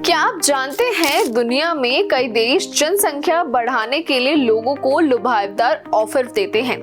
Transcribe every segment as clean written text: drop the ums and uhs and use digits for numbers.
क्या आप जानते हैं दुनिया में कई देश जनसंख्या बढ़ाने के लिए लोगों को लुभावदार ऑफर देते हैं।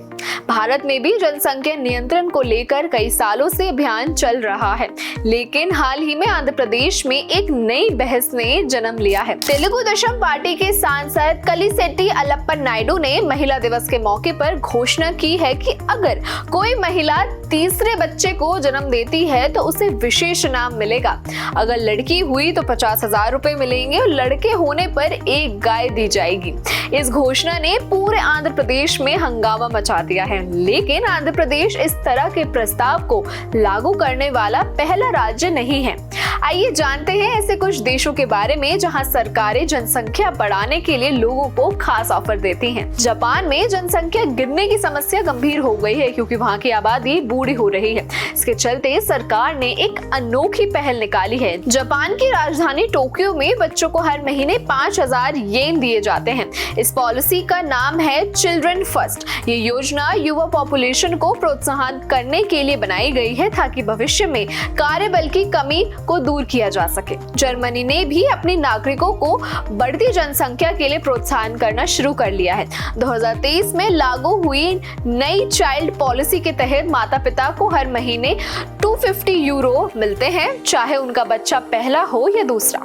भारत में भी जनसंख्या नियंत्रण को लेकर कई सालों से अभियान चल रहा है, लेकिन हाल ही में आंध्र प्रदेश में एक नई बहस ने जन्म लिया है। तेलुगु देशम पार्टी के सांसद कलिसेट्टी अल्लप्पन नायडू ने महिला दिवस के मौके पर घोषणा की है कि अगर कोई महिला तीसरे बच्चे को जन्म देती है तो उसे विशेष इनाम मिलेगा। अगर लड़की हुई तो 50,000 रुपए मिलेंगे और लड़के होने पर एक गाय दी जाएगी। इस घोषणा ने पूरे आंध्र प्रदेश में हंगामा मचा दिया है, लेकिन आंध्र प्रदेश इस तरह के प्रस्ताव को लागू करने वाला पहला राज्य नहीं है। आइए जानते हैं ऐसे कुछ देशों के बारे में जहां सरकारें जनसंख्या बढ़ाने के लिए लोगों को खास ऑफर देती हैं। जापान में जनसंख्या गिरने की समस्या गंभीर हो गई है क्योंकि वहां की आबादी बूढ़ी हो रही है। इसके चलते सरकार ने एक अनोखी पहल निकाली है। जापान की राजधानी टोक्यो में बच्चों को हर महीने 5,000 येन दिए जाते हैं। इस पॉलिसी का नाम है चिल्ड्रन फर्स्ट। ये योजना युवा पॉपुलेशन को प्रोत्साहन करने के लिए बनाई गई है ताकि भविष्य में कार्यबल की कमी को दूर किया जा सके। जर्मनी ने भी अपने नागरिकों को बढ़ती जनसंख्या के लिए प्रोत्साहन करना शुरू कर लिया है। 2023 में लागू हुई नई चाइल्ड पॉलिसी के तहत माता पिता को हर महीने 250 यूरो मिलते हैं, चाहे उनका बच्चा पहला हो या दूसरा।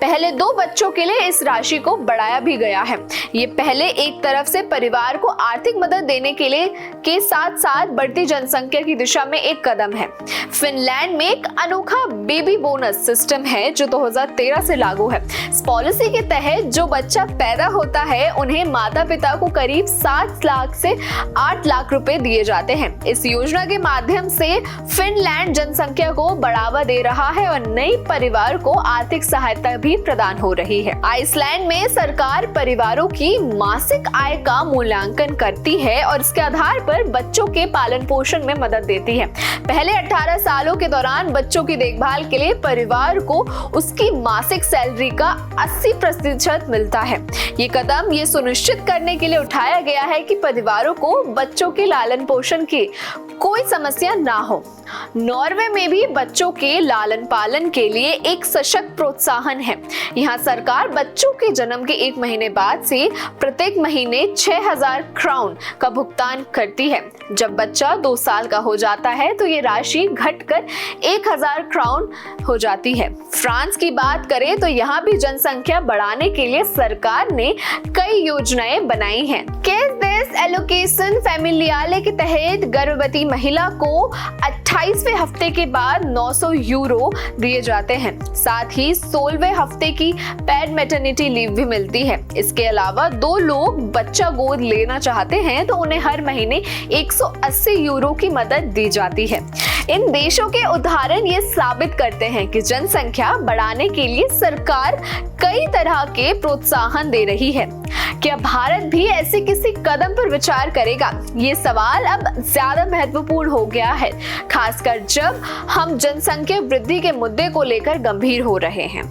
पहले 2 बच्चों के लिए इस राशि को बढ़ाया भी गया है। ये पहले एक तरफ से परिवार को आर्थिक मदद देने के लिए के साथ साथ बढ़ती जनसंख्या की दिशा में एक कदम है। फिनलैंड में एक अनोखा बेबी बोनस सिस्टम है जो 2013 से लागू है। इस पॉलिसी के तहत जो बच्चा पैदा होता है उन्हें माता पिता को करीब 7 लाख से 8 लाख रुपए दिए जाते हैं। इस योजना के माध्यम से फिनलैंड जनसंख्या को बढ़ावा दे रहा है और नए परिवार को आर्थिक सहायता भी प्रदान हो रही है। आइसलैंड में सरकार परिवारों की मासिक आय का मूल्यांकन करती है और इसके आधार पर बच्चों के पालन पोषण में मदद देती है। पहले 18 सालों के दौरान बच्चों की देखभाल के लिए परिवार को उसकी मासिक सैलरी का 80% मिलता है। ये कदम ये सुनिश्चित करने के लिए उठाया गया है कि परिवारों को बच्चों के लालन पोषण की कोई समस्या ना हो। नॉर्वे में भी बच्चों के लालन पालन के लिए एक सशक्त प्रोत्साहन है। यहाँ सरकार बच्चों के जन्म के 1 महीने बाद से प्रत्येक महीने 6,000 क्राउन का भुगतान करती है। जब बच्चा 2 साल का हो जाता है तो ये राशि घटकर 1,000 क्राउन हो जाती है। फ्रांस की बात करें तो यहाँ भी जनसंख्या बढ़ाने के लिए सरकार ने कई योजनाएं बनाई हैं। केस देस एलोकेशन फैमिलियाले के तहत गर्भवती महिला को 28वें हफ्ते के बाद 900 यूरो दिए जाते हैं। साथ ही 16वें हफ्ते की पेड मैटरनिटी लीव भी मिलती है। इसके अलावा 2 लोग बच्चा गोद लेना चाहते हैं तो उन्हें हर महीने 180 यूरो की मदद दी जाती है। इन देशों के उदाहरण ये साबित करते हैं कि जनसंख्या बढ़ाने के लिए सरकार कई तरह के प्रोत्साहन दे रही है। क्या भारत भी ऐसे किसी कदम पर विचार करेगा? ये सवाल अब ज्यादा महत्वपूर्ण हो गया है, खासकर जब हम जनसंख्या वृद्धि के मुद्दे को लेकर गंभीर हो रहे हैं।